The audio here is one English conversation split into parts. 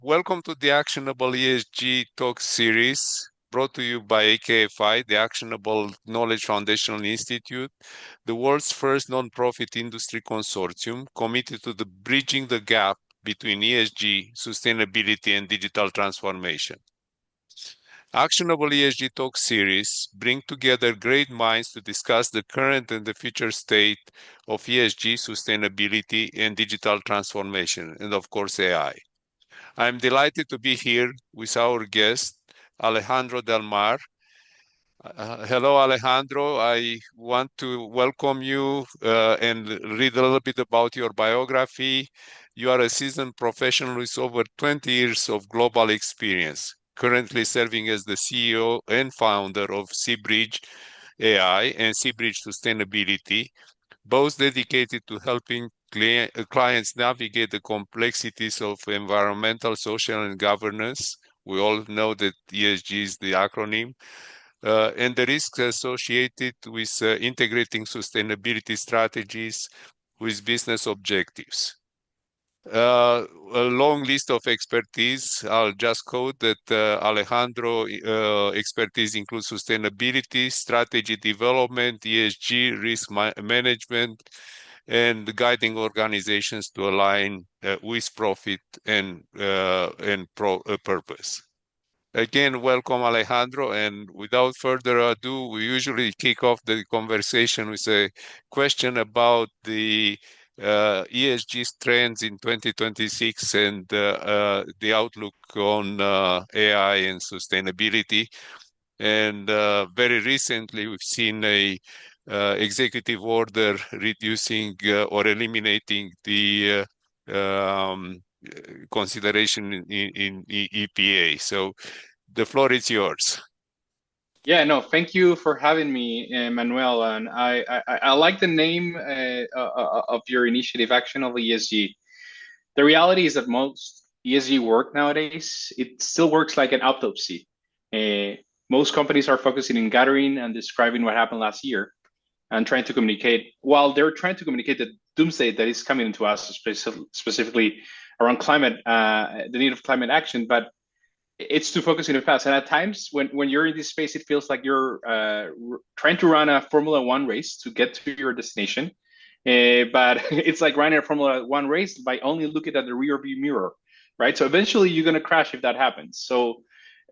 Welcome to the Actionable ESG Talk series brought to you by AKFI, the Actionable Knowledge Foundational Institute, the world's first nonprofit industry consortium committed to bridging the gap between ESG, sustainability, and digital transformation. Actionable ESG Talk series bring together great minds to discuss the current and the future state of ESG, sustainability, and digital transformation, and of course AI. I'm delighted to be here with our guest, Alejandro Del Mar. Hello, Alejandro. I want to welcome you and read a little bit about your biography. You are a seasoned professional with over 20 years of global experience, currently serving as the CEO and founder of Seabridge AI and Seabridge Sustainability, both dedicated to helping clients navigate the complexities of environmental, social, and governance. We all know that ESG is the acronym, and the risks associated with integrating sustainability strategies with business objectives. A long list of expertise. I'll just quote that Alejandro expertise includes sustainability, strategy development, ESG, risk management, and guiding organizations to align with profit and purpose. Again, welcome, Alejandro. And without further ado, we usually kick off the conversation with a question about the ESG trends in 2026 and the outlook on AI and sustainability. And very recently, we've seen a executive order reducing or eliminating the consideration in EPA. So the floor is yours. Yeah, no, thank you for having me, Manuel. And I like the name of your initiative, Actionable ESG. The reality is that most ESG work nowadays, it still works like an autopsy. Most companies are focusing on gathering and describing what happened last year and trying to communicate, while they're trying to communicate the doomsday that is coming into us, specifically around climate, the need of climate action. But it's to focus in the past. And at times when you're in this space, it feels like you're trying to run a Formula One race to get to your destination. But it's like running a Formula One race by only looking at the rear view mirror, right? So eventually you're going to crash if that happens. So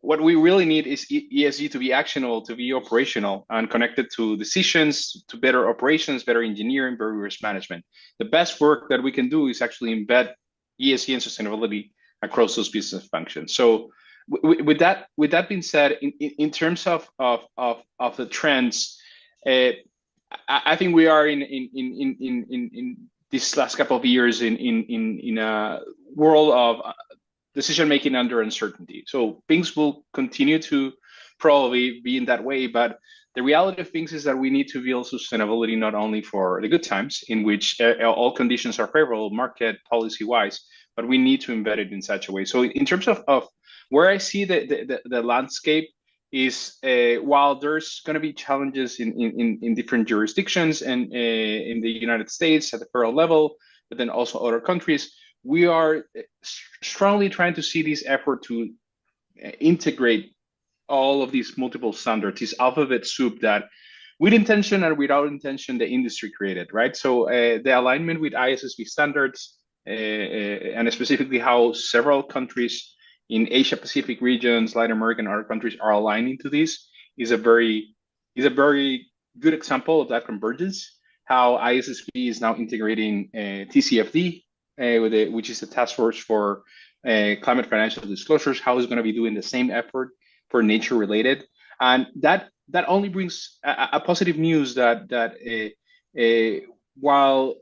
what we really need is ESG to be actionable, to be operational and connected to decisions, to better operations, better engineering, better risk management. The best work that we can do is actually embed ESG and sustainability across those business functions. So with that being said, in terms of the trends, I think we are in this last couple of years in a world of decision making under uncertainty. So things will continue to probably be in that way, but the reality of things is that we need to build sustainability not only for the good times in which all conditions are favorable, market policy wise, but we need to embed it in such a way. So in terms of where I see the landscape is while there's going to be challenges in different jurisdictions and in the United States at the federal level, but then also other countries, we are strongly trying to see this effort to integrate all of these multiple standards, this alphabet soup that with intention and without intention, the industry created, right? So the alignment with ISSB standards and specifically how several countries in Asia Pacific regions, Latin America, and other countries are aligning to this is a very good example of that convergence. How ISSB is now integrating TCFD, which is the task force for climate financial disclosures. How is going to be doing the same effort for nature related, and that only brings a positive news that while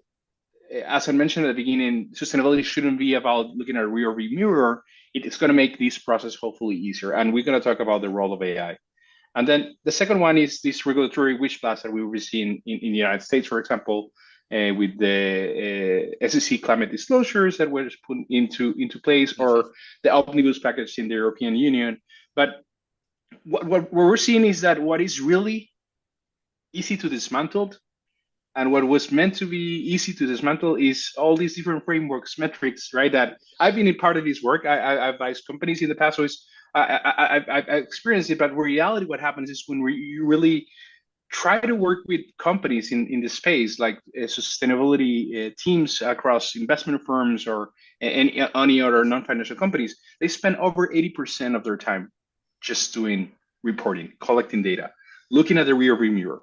as I mentioned at the beginning, sustainability shouldn't be about looking at a rear view mirror. It's going to make this process hopefully easier. And we're going to talk about the role of AI. And then the second one is this regulatory wish blast that we were seeing in the United States, for example, with the SEC climate disclosures that were put into place, or the omnibus package in the European Union. But what we're seeing is that what is really easy to dismantle And what was meant to be easy to dismantle is all these different frameworks, metrics, right? That I've been a part of this work. I advised companies in the past, so I've experienced it. But in reality, what happens is when you really try to work with companies in the space, like sustainability teams across investment firms or any other non-financial companies, they spend over 80% of their time just doing reporting, collecting data, looking at the rear view mirror.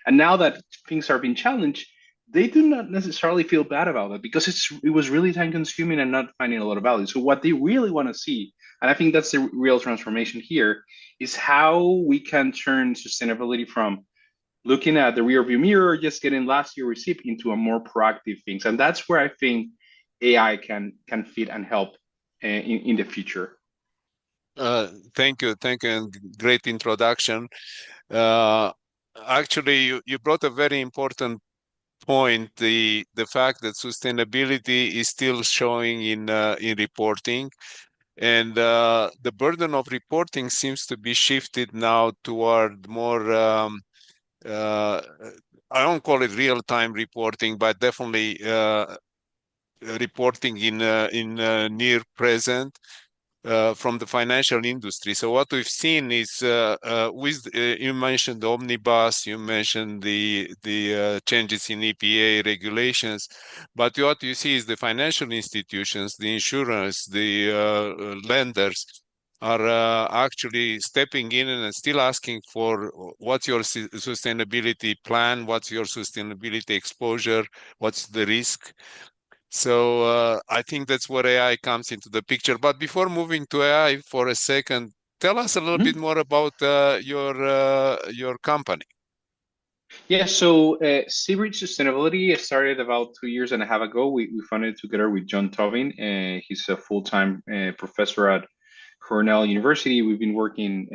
And now that things are being challenged, they do not necessarily feel bad about it because it was really time consuming and not finding a lot of value. So what they really want to see, and I think that's the real transformation here, is how we can turn sustainability from looking at the rear view mirror, just getting last year receipt into a more proactive things. And that's where I think AI can fit and help in the future. Thank you, and great introduction. Uh, Actually, you brought a very important point, the fact that sustainability is still showing in reporting, and the burden of reporting seems to be shifted now toward more uh, I don't call it real-time reporting, but definitely reporting in near present from the financial industry. So what we've seen is you mentioned the omnibus, you mentioned the changes in EPA regulations, but what you see is the financial institutions, the insurance, the lenders are actually stepping in and still asking for what's your sustainability plan, what's your sustainability exposure, what's the risk. So I think that's where AI comes into the picture. But before moving to AI for a second, tell us a little bit Mhm. more about your company. Yeah, so Seabridge Sustainability started about 2 years and a half ago. We funded it together with John Tobin. He's a full-time professor at Cornell University. We've been working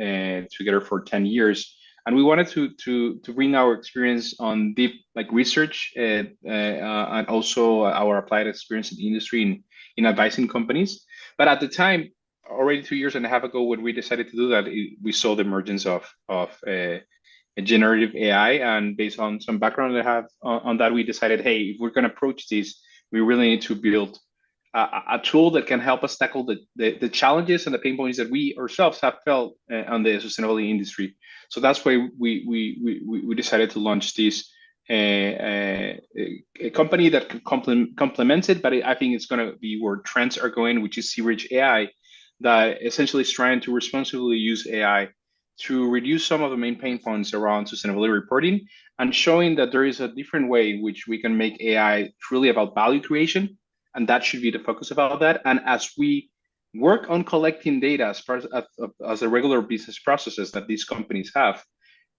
together for 10 years, and we wanted to bring our experience on deep like research and also our applied experience in the industry in advising companies. But at the time, already 2 years and a half ago, when we decided to do that, we saw the emergence of generative AI. And based on some background I have on that, we decided, hey, if we're going to approach this, we really need to build a tool that can help us tackle the challenges and the pain points that we ourselves have felt on the sustainability industry. So that's why we decided to launch this a company that can complement it, but I think it's going to be where trends are going, which is Seabridge AI, that essentially is trying to responsibly use AI to reduce some of the main pain points around sustainability reporting and showing that there is a different way in which we can make AI truly about value creation. And that should be the focus about that. And as we work on collecting data as part as a regular business processes that these companies have,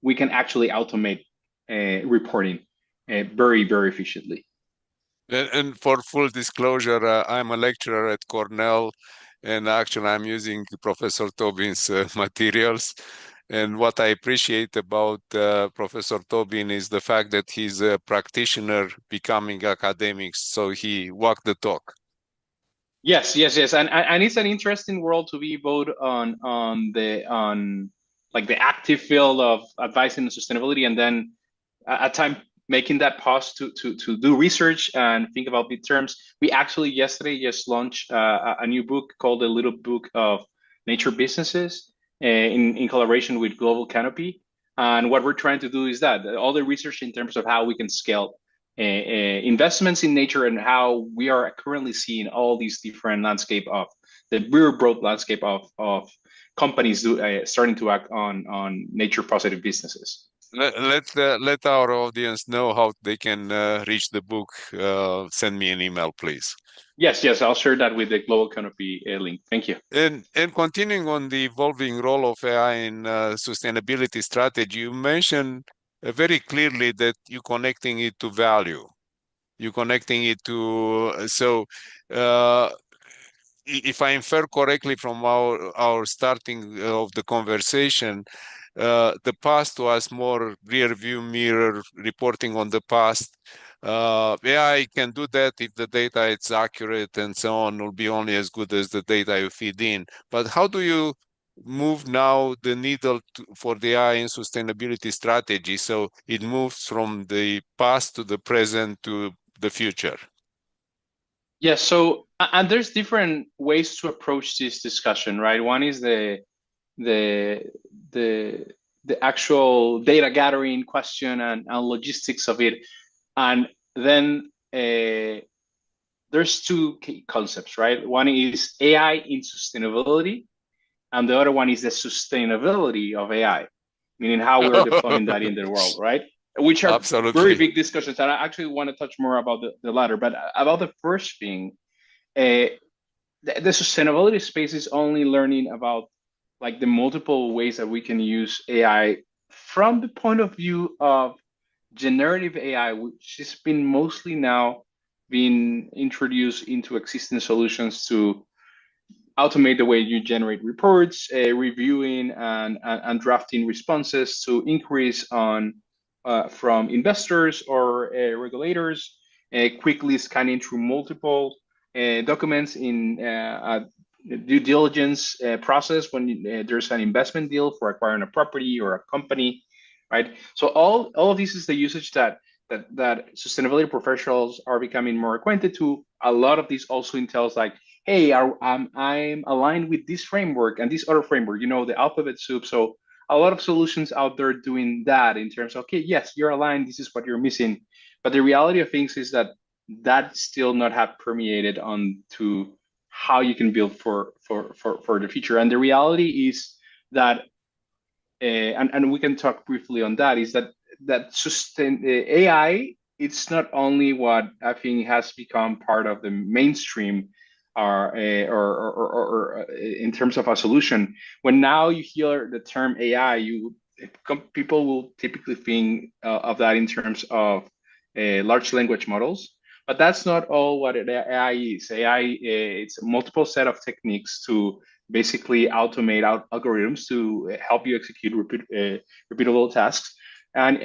we can actually automate reporting very, very efficiently. And for full disclosure, I'm a lecturer at Cornell, and actually I'm using Professor Tobin's materials. And what I appreciate about Professor Tobin is the fact that he's a practitioner becoming academic, so he walked the talk. Yes, yes, yes, and it's an interesting world to be both on like the active field of advising on sustainability, and then at time making that pause to do research and think about big terms. We actually yesterday just launched a new book called The Little Book of Nature Businesses in collaboration with Global Canopy. And what we're trying to do is that all the research in terms of how we can scale investments in nature and how we are currently seeing all these different landscape of the very broad landscape of companies starting to act on nature positive businesses. Let our audience know how they can reach the book. Send me an email, please. Yes, yes, I'll share that with the Global Canopy link. Thank you. And continuing on the evolving role of AI in sustainability strategy, you mentioned very clearly that you're connecting it to value. You're connecting it to uh, if I infer correctly from our starting of the conversation, the past was more rear view mirror reporting on the past. AI can do that if the data is accurate and so on, will be only as good as the data you feed in. But how do you move now the needle for the AI and sustainability strategy. So it moves from the past to the present to the future. Yeah, so and there's different ways to approach this discussion, right? One is the the the actual data gathering question and logistics of it, and then there's two key concepts, right? One is AI in sustainability, and the other one is the sustainability of AI, meaning how we're deploying that in the world, right? Which are very Absolutely. big discussions, and I actually want to touch more about the latter. But about the first thing, the sustainability space is only learning about like the multiple ways that we can use AI from the point of view of generative AI, which has been mostly now being introduced into existing solutions to automate the way you generate reports, reviewing and drafting responses to inquiries on from investors or regulators, quickly scanning through multiple documents in due diligence process when there's an investment deal for acquiring a property or a company, right? So all of this is the usage that sustainability professionals are becoming more acquainted to. A lot of this also entails like, hey, I'm aligned with this framework and this other framework, the alphabet soup. So a lot of solutions out there doing that in terms of, okay, yes, you're aligned. This is what you're missing. But the reality of things is that still not have permeated on to how you can build for the future. And the reality is that, and we can talk briefly on that, is that AI, it's not only what I think has become part of the mainstream or in terms of a solution. When now you hear the term AI, people will typically think of that in terms of large language models. But that's not all what AI is. AI, it's a multiple set of techniques to basically automate algorithms to help you execute repeatable tasks. And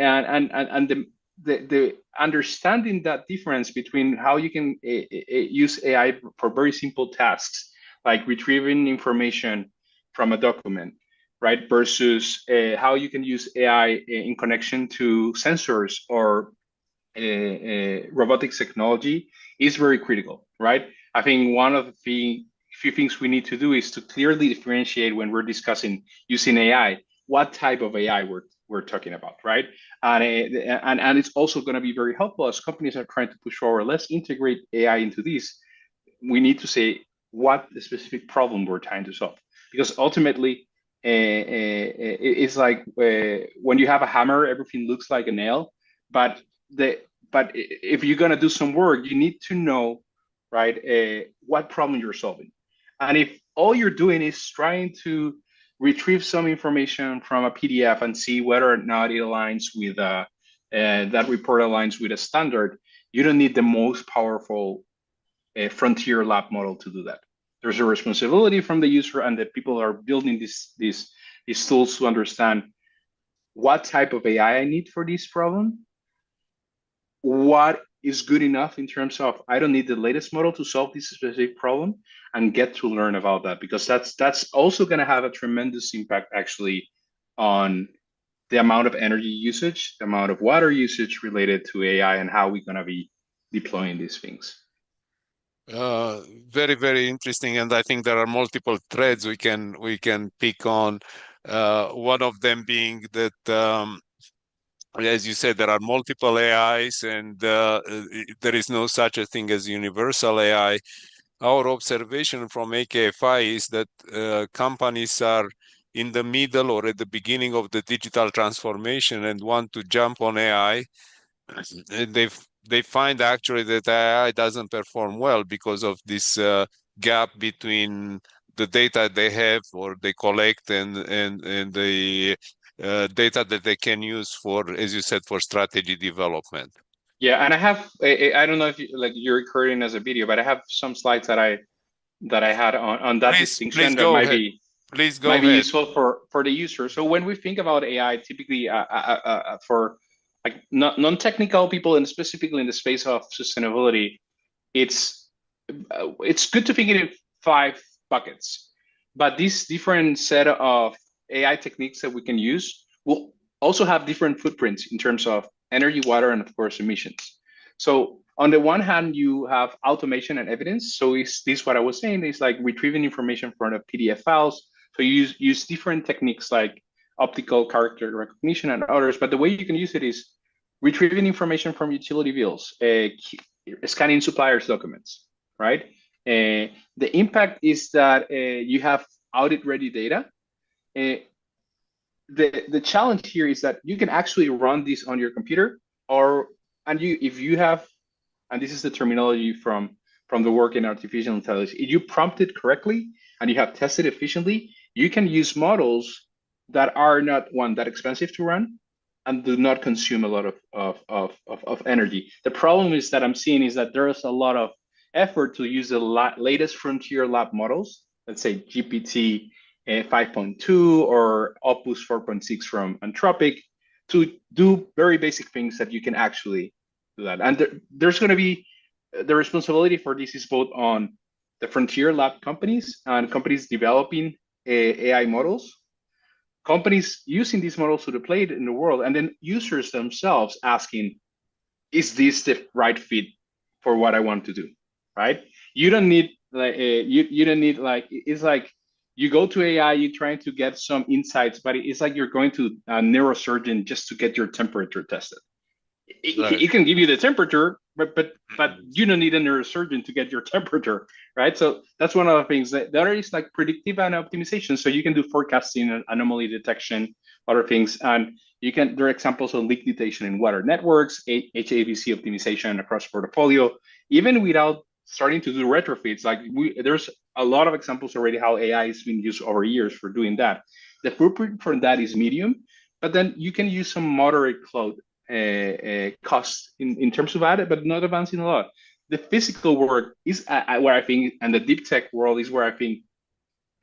the understanding that difference between how you can use AI for very simple tasks like retrieving information from a document, right, versus how you can use AI in connection to sensors or robotics technology is very critical, right? I think one of the few things we need to do is to clearly differentiate when we're discussing using AI, what type of AI we're talking about, right? And it's also going to be very helpful as companies are trying to push forward. Let's integrate AI into this. We need to say what the specific problem we're trying to solve, because ultimately, it's like when you have a hammer, everything looks like a nail, but the but if you're gonna do some work, you need to know, right, what problem you're solving. And if all you're doing is trying to retrieve some information from a PDF and see whether or not it aligns with that report aligns with a standard, you don't need the most powerful frontier lab model to do that. There's a responsibility from the user and the people are building these tools to understand what type of AI I need for this problem, what is good enough in terms of I don't need the latest model to solve this specific problem, and get to learn about that, because that's also going to have a tremendous impact actually on the amount of energy usage, the amount of water usage related to AI, and how we're going to be deploying these things. Very, very interesting, and I think there are multiple threads we can pick on. One of them being that, as you said, there are multiple AIs, and there is no such a thing as universal AI. Our observation from AKFI is that companies are in the middle or at the beginning of the digital transformation and want to jump on AI. They find actually that AI doesn't perform well because of this gap between the data they have or they collect and the data that they can use for, as you said, for strategy development. Yeah, and I don't know if you're recording as a video, but I have some slides that I had on that Please distinction that go ahead. Please go might be ahead. useful for the user. So when we think about AI, typically for like non-technical people and specifically in the space of sustainability, it's good to think in 5 buckets. But this different set of AI techniques that we can use will also have different footprints in terms of energy, water, and of course emissions. So on the one hand, you have automation and evidence. So is this what I was saying? Is like retrieving information from the PDF files. So you use different techniques like optical character recognition and others. But the way you can use it is retrieving information from utility bills, scanning suppliers' documents, right? The impact is that you have audit-ready data. The challenge here is that you can actually run this on your computer, or and you if you have, and this is the terminology from the work in artificial intelligence. If you prompt it correctly and you have tested efficiently, you can use models that are not one that expensive to run and do not consume a lot of energy. The problem is that I'm seeing is that there's a lot of effort to use the latest frontier lab models, let's say GPT 5.2 or Opus 4.6 from Anthropic, to do very basic things that you can actually do that. And there's going to be the responsibility for this is both on the frontier lab companies and companies developing AI models, companies using these models to deploy it in the world, and then users themselves asking, is this the right fit for what I want to do? Right? You don't need like you don't need like it's like you go to AI, you're trying to get some insights, but it's like you're going to a neurosurgeon just to get your temperature tested. Right. It can give you the temperature, but you don't need a neurosurgeon to get your temperature, right? So that's one of the things. That the other is like predictive and optimization. So you can do forecasting, anomaly detection, other things, and you can. There are examples of leak detection in water networks, HAVC optimization across portfolio, even without starting to do retrofits. Like there's a lot of examples already how AI has been used over years for doing that. The footprint for that is medium, but then you can use some moderate cloud cost in terms of that, but not advancing a lot. The physical work is where I think, and the deep tech world is where I think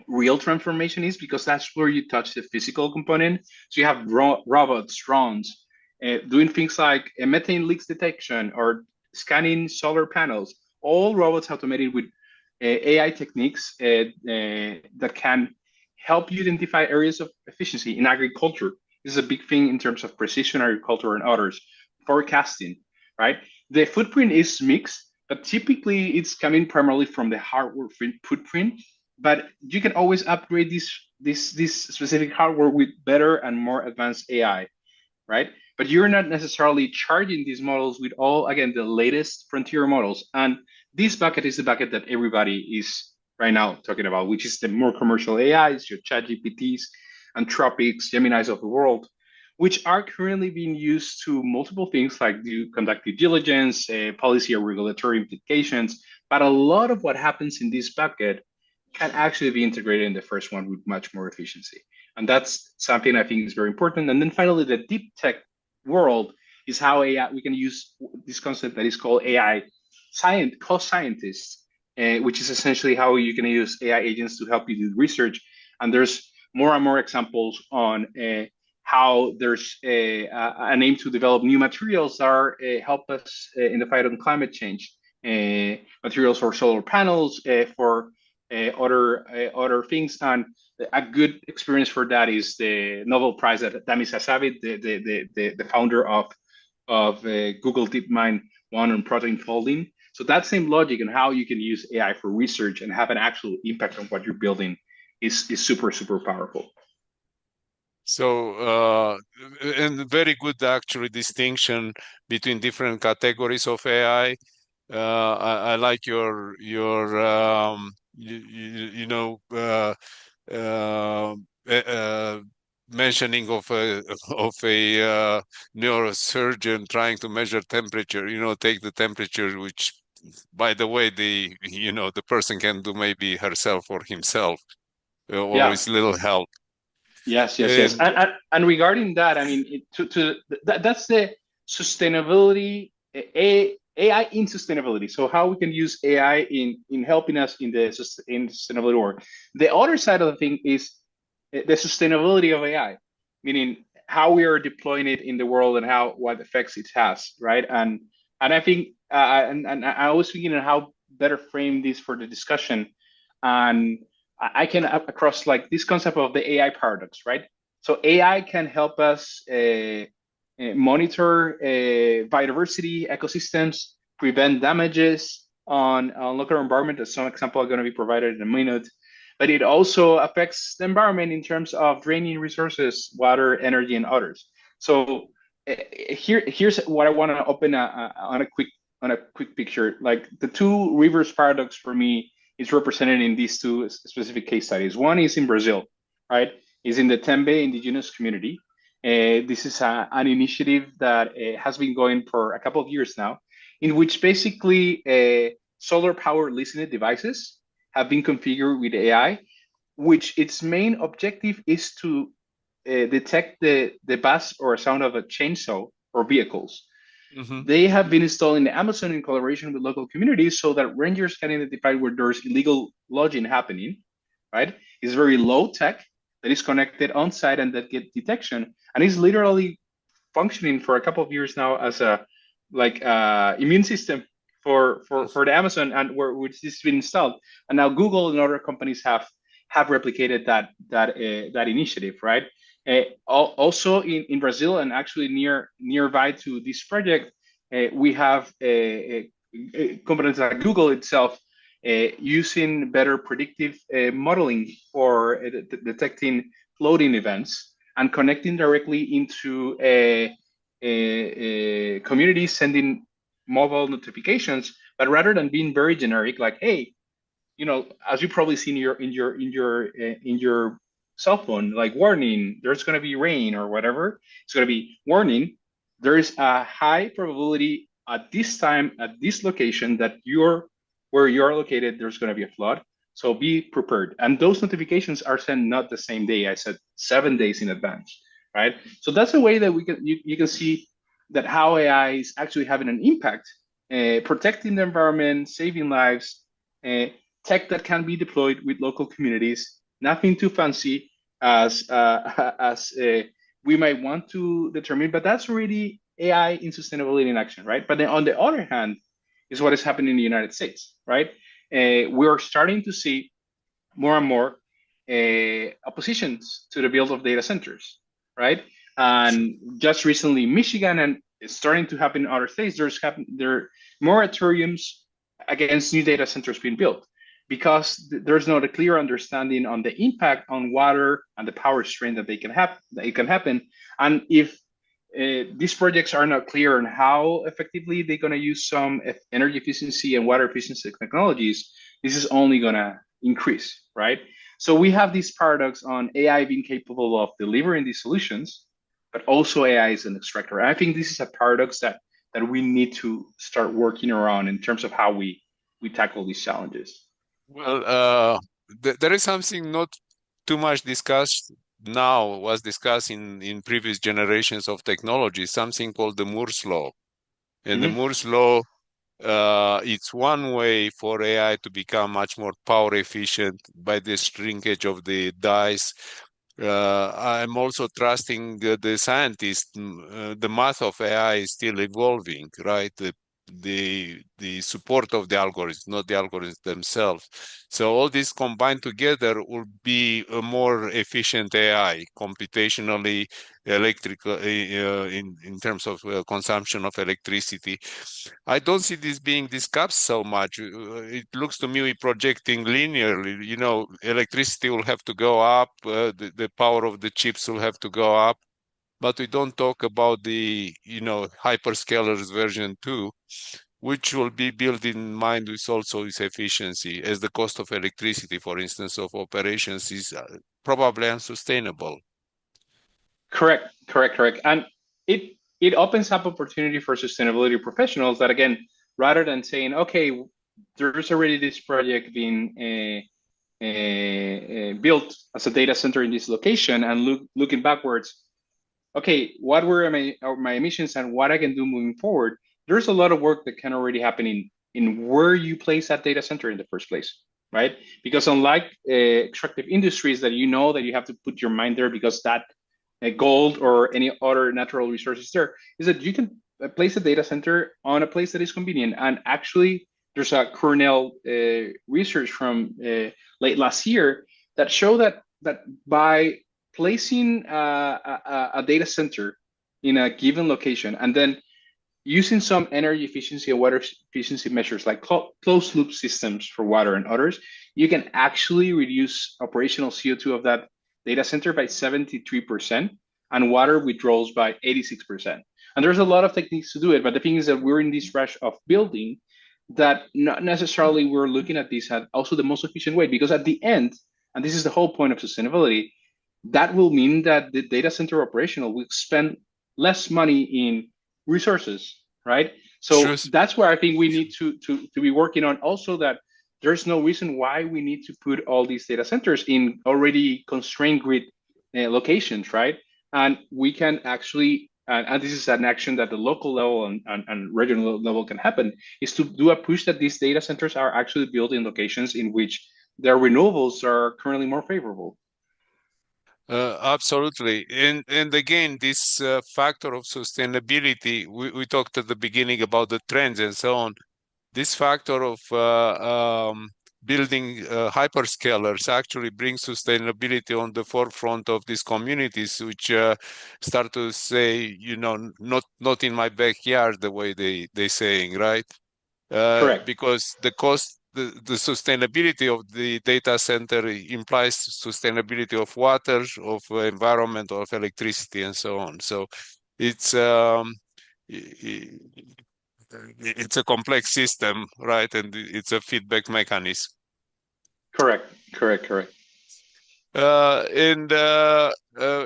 real transformation is, because that's where you touch the physical component. So you have robots, drones, doing things like methane leaks detection or scanning solar panels, all robots automated with AI techniques that can help you identify areas of efficiency in agriculture. This is a big thing in terms of precision agriculture and others, forecasting, right? The footprint is mixed, but typically it's coming primarily from the hardware footprint. But you can always upgrade this specific hardware with better and more advanced AI, right? But you're not necessarily charging these models with all, again, the latest frontier models. And this bucket is the bucket that everybody is right now talking about, which is the more commercial AIs, your ChatGPTs, Anthropics, Geminis of the world, which are currently being used to multiple things like conduct due diligence, policy or regulatory implications. But a lot of what happens in this bucket can actually be integrated in the first one with much more efficiency. And that's something I think is very important. And then finally, the deep tech world is how AI, we can use this concept that is called AI science, co-scientists, which is essentially how you can use AI agents to help you do research. And there's more and more examples on how there's an aim to develop new materials that are help us in the fight on climate change. Materials for solar panels, for other things. And a good experience for that is the Nobel Prize that Damis Hassabis, the founder of Google DeepMind, won on protein folding. So that same logic and how you can use AI for research and have an actual impact on what you're building is super, super powerful. So, and very good actually distinction between different categories of AI. I like your you know uh, mentioning of a of a neurosurgeon trying to measure temperature. Take the temperature, which, by the way, the person can do maybe herself or himself, or Yeah. with little help. Yes. And And regarding that, I mean, that's the sustainability, AI in sustainability. So how we can use AI in helping us in sustainability work. The other side of the thing is the sustainability of AI, meaning how we are deploying it in the world and how what effects it has, right? And I think and I was thinking of how better frame this for the discussion, and I can across like this concept of the AI paradox, right? So AI can help us monitor biodiversity, ecosystems, prevent damages on local environment. As some example are going to be provided in a minute. But it also affects the environment in terms of draining resources, water, energy, and others. So here's what I want to open on a quick picture. Like the two rivers paradox for me is represented in these two specific case studies. One is in Brazil, right? Is in the Tembe indigenous community. This is an initiative that has been going for a couple of years now, in which basically solar power listening devices have been configured with AI, which its main objective is to detect the buzz or sound of a chainsaw or vehicles. Mm-hmm. They have been installed in the Amazon in collaboration with local communities so that rangers can identify where there's illegal logging happening, right? It's very low tech that is connected on site and that get detection. And it's literally functioning for a couple of years now as a like immune system for the Amazon and which has been installed. And now Google and other companies have replicated that initiative, right? Also in Brazil and actually nearby to this project, we have companies like Google itself using better predictive modeling for detecting floating events and connecting directly into a community sending mobile notifications, but rather than being very generic, like, hey, as you probably see in your cell phone, like warning, there's going to be rain or whatever. It's going to be warning. There is a high probability at this time at this location that where you're located. There's going to be a flood. So be prepared. And those notifications are sent not the same day. I said 7 days in advance, right? So that's a way that you can see that how AI is actually having an impact, protecting the environment, saving lives, uh, tech that can be deployed with local communities. Nothing too fancy as as we might want to determine, but that's already AI in sustainability in action, right? But then on the other hand, is what is happening in the United States, right? We are starting to see more and more oppositions to the build of data centers, right? And just recently, Michigan and it's starting to happen in other states. There are moratoriums against new data centers being built because there's not a clear understanding on the impact on water and the power strain that it can happen. And if these projects are not clear on how effectively they're going to use some energy efficiency and water efficiency technologies, this is only going to increase, right? So we have this paradox on AI being capable of delivering these solutions, but also AI is an extractor. And I think this is a paradox that we need to start working around in terms of how we tackle these challenges. Well, there is something not too much discussed now, was discussed in previous generations of technology, something called the Moore's Law. And the Mm-hmm. Moore's Law, it's one way for AI to become much more power efficient by the shrinkage of the dice. I'm also trusting the scientists. The math of AI is still evolving, right? The support of the algorithms, not the algorithms themselves. So all this combined together will be a more efficient AI, computationally, electrical, in terms of consumption of electricity. I don't see this being discussed so much. It looks to me we're projecting linearly. Electricity will have to go up, the power of the chips will have to go up, but we don't talk about the, hyperscalers version 2, which will be built in mind with also its efficiency, as the cost of electricity, for instance, of operations is probably unsustainable. Correct. And it opens up opportunity for sustainability professionals that again, rather than saying, okay, there's already this project being built as a data center in this location, and looking backwards, okay, what were my emissions and what I can do moving forward? There's a lot of work that can already happen in where you place that data center in the first place, right? Because unlike extractive industries that that you have to put your mind there because that gold or any other natural resources there, is that you can place a data center on a place that is convenient and actually there's a Cornell research from late last year that show that by placing a data center in a given location and then using some energy efficiency and water efficiency measures like closed loop systems for water and others, you can actually reduce operational CO2 of that data center by 73% and water withdrawals by 86%. And there's a lot of techniques to do it, but the thing is that we're in this rush of building that not necessarily we're looking at this at also the most efficient way, because at the end, and this is the whole point of sustainability, that will mean that the data center operational will spend less money in resources, right? So Shoes. that's where I think we need to be working on also that there's no reason why we need to put all these data centers in already constrained grid locations, right? And we can actually, and this is an action that the local level and regional level can happen, is to do a push that these data centers are actually built in locations in which their renewables are currently more favorable. Absolutely. And again, this factor of sustainability, we talked at the beginning about the trends and so on. This factor of building hyperscalers actually brings sustainability on the forefront of these communities, which start to say, not in my backyard, the way they saying, right? Correct. Because the sustainability of the data center implies sustainability of water, of environment, of electricity, and so on. So it's it's a complex system, right? And it's a feedback mechanism. Correct. Correct. Correct. And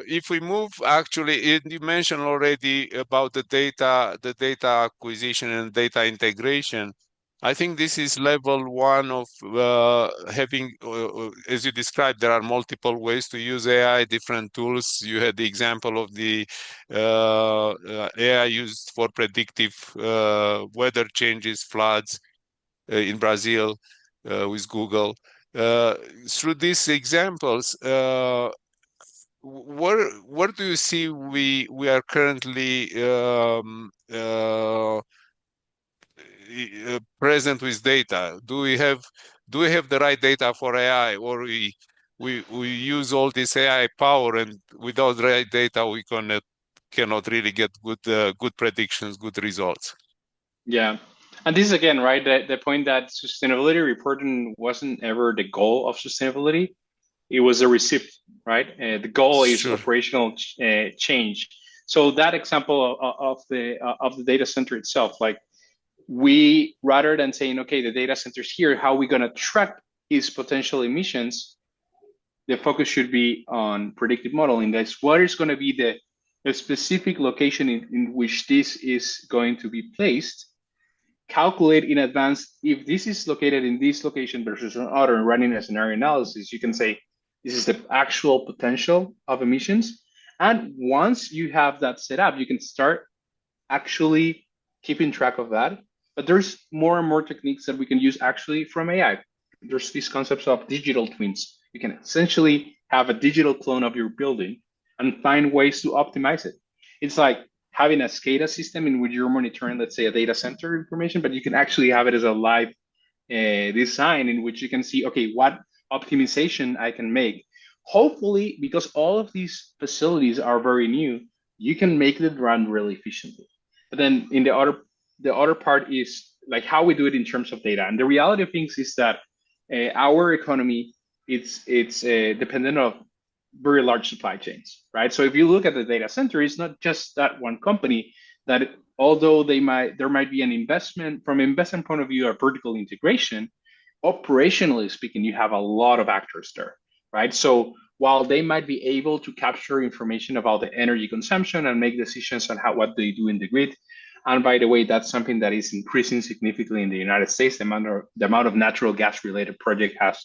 if we move, actually, you mentioned already about the data acquisition and data integration. I think this is level one of having, as you described, there are multiple ways to use AI, different tools. You had the example of the AI used for predictive weather changes, floods in Brazil with Google. Uh, Through these examples, where do you see we are currently present with data? Do we have the right data for AI, or we use all this AI power, and without the right data we cannot really get good predictions, good results? Yeah. And this is again, right, the point that sustainability reporting wasn't ever the goal of sustainability. It was a receipt, right? The goal is Sure. operational change. So that example of the data center itself, like we rather than saying, okay, the data center's here, how are we going to track its potential emissions? The focus should be on predictive modeling. That's what is going to be the specific location in which this is going to be placed, calculate in advance if this is located in this location versus another, and running a scenario analysis. You can say this is the actual potential of emissions. And once you have that set up, you can start actually keeping track of that. But there's more and more techniques that we can use actually from AI. There's these concepts of digital twins. You can essentially have a digital clone of your building and find ways to optimize it. It's like having a SCADA system in which you're monitoring, let's say, a data center information, but you can actually have it as a live design in which you can see, okay, what optimization I can make. Hopefully, because all of these facilities are very new, you can make it run really efficiently. But then in the other part is like how we do it in terms of data. And the reality of things is that our economy it's dependent of very large supply chains, right? So if you look at the data center, it's not just that one company that although there might be an investment from an investment point of view or vertical integration, operationally speaking, you have a lot of actors there, right? So while they might be able to capture information about the energy consumption and make decisions on what they do in the grid, and by the way, that's something that is increasing significantly in the United States. The amount of natural gas related project has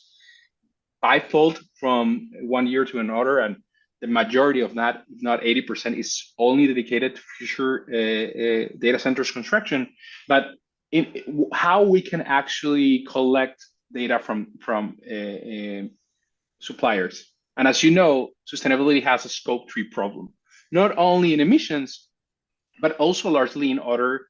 fivefold from one year to another, and the majority of that, if not 80%, is only dedicated to future data centers construction. But how we can actually collect data from suppliers. And as you know, sustainability has a scope 3 problem, not only in emissions, but also largely in other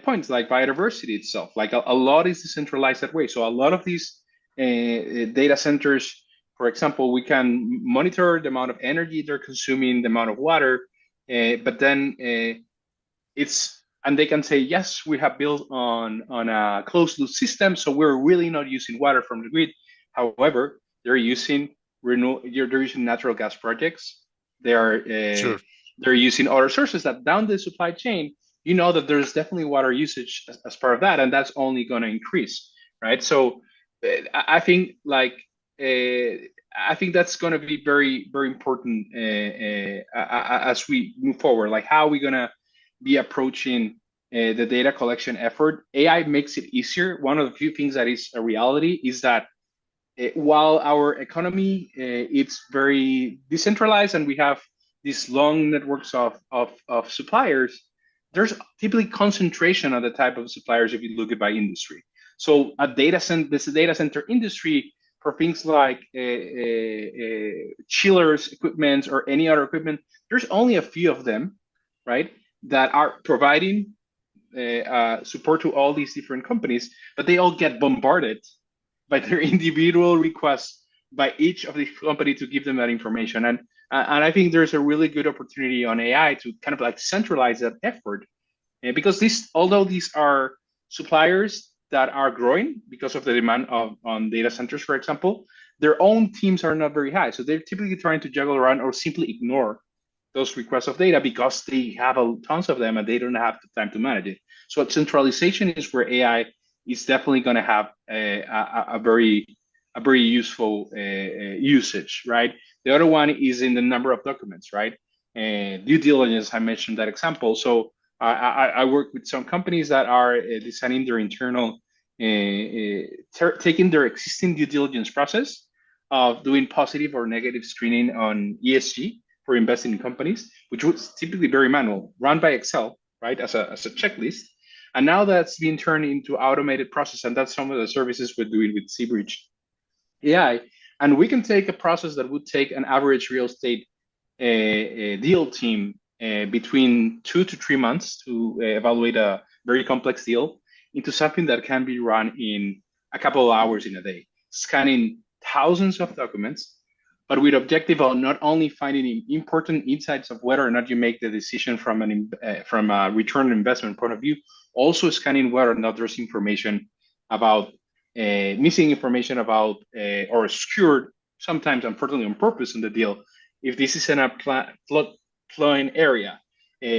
points like biodiversity itself. Like a lot is decentralized that way. So a lot of these data centers, for example, we can monitor the amount of energy they're consuming, the amount of water, but then and they can say, yes, we have built on a closed loop system, so we're really not using water from the grid. However, they're using natural gas projects. They are Sure. they're using other sources that down the supply chain, you know that there's definitely water usage as part of that, and that's only going to increase, right? So I think I think that's going to be very very important as we move forward. Like how are we going to be approaching the data collection effort? AI makes it easier. One of the few things that is a reality is that while our economy it's very decentralized and we have these long networks of suppliers, there's typically concentration of the type of suppliers if you look at by industry. So this data center industry for things like chillers equipment or any other equipment, there's only a few of them, right, that are providing support to all these different companies, but they all get bombarded by their individual requests by each of the company to give them that information. And I think there's a really good opportunity on AI to kind of like centralize that effort, because although these are suppliers that are growing because of the demand on data centers, for example, their own teams are not very high. So they're typically trying to juggle around or simply ignore those requests of data because they have tons of them and they don't have the time to manage it. So centralization is where AI is definitely going to have a very useful usage, right? The other one is in the number of documents, right? Due diligence, I mentioned that example. So I work with some companies that are designing their internal, taking their existing due diligence process of doing positive or negative screening on ESG for investing in companies, which was typically very manual, run by Excel, right, as a checklist. And now that's been turned into automated process, and that's some of the services we're doing with Seabridge AI. And we can take a process that would take an average real estate deal team between 2 to 3 months to evaluate a very complex deal into something that can be run in a couple of hours in a day, scanning thousands of documents, but with objective of not only finding important insights of whether or not you make the decision from a return on investment point of view, also scanning whether or not there's information about missing information about or obscured, sometimes unfortunately on purpose in the deal. If this is in a flood-flowing area,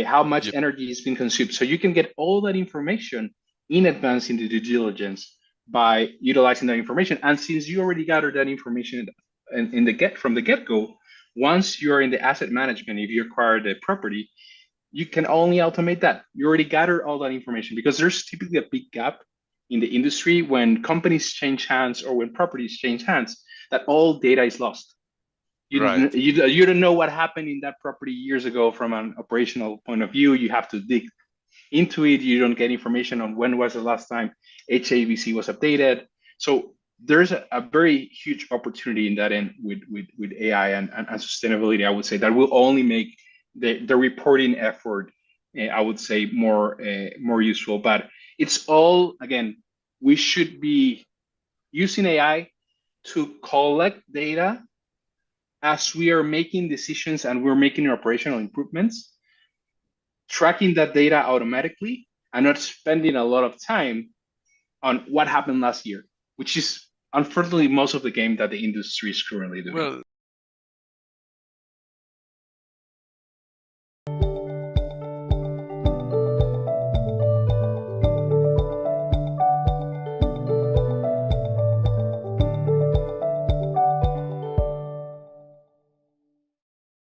how much Yep. energy is being consumed. So you can get all that information in advance in the due diligence by utilizing that information. And since you already gathered that information from the get-go, once you're in the asset management, if you acquire the property, you can only automate that. You already gathered all that information because there's typically a big gap in the industry when companies change hands or when properties change hands, that all data is lost. Right. You don't know what happened in that property years ago from an operational point of view. You have to dig into it. You don't get information on when was the last time HABC was updated. So there's a very huge opportunity in that end with AI and sustainability. I would say that will only make the reporting effort, I would say, more useful. But it's all, again, we should be using AI to collect data as we are making decisions and we're making operational improvements, tracking that data automatically and not spending a lot of time on what happened last year, which is unfortunately most of the game that the industry is currently doing. Well,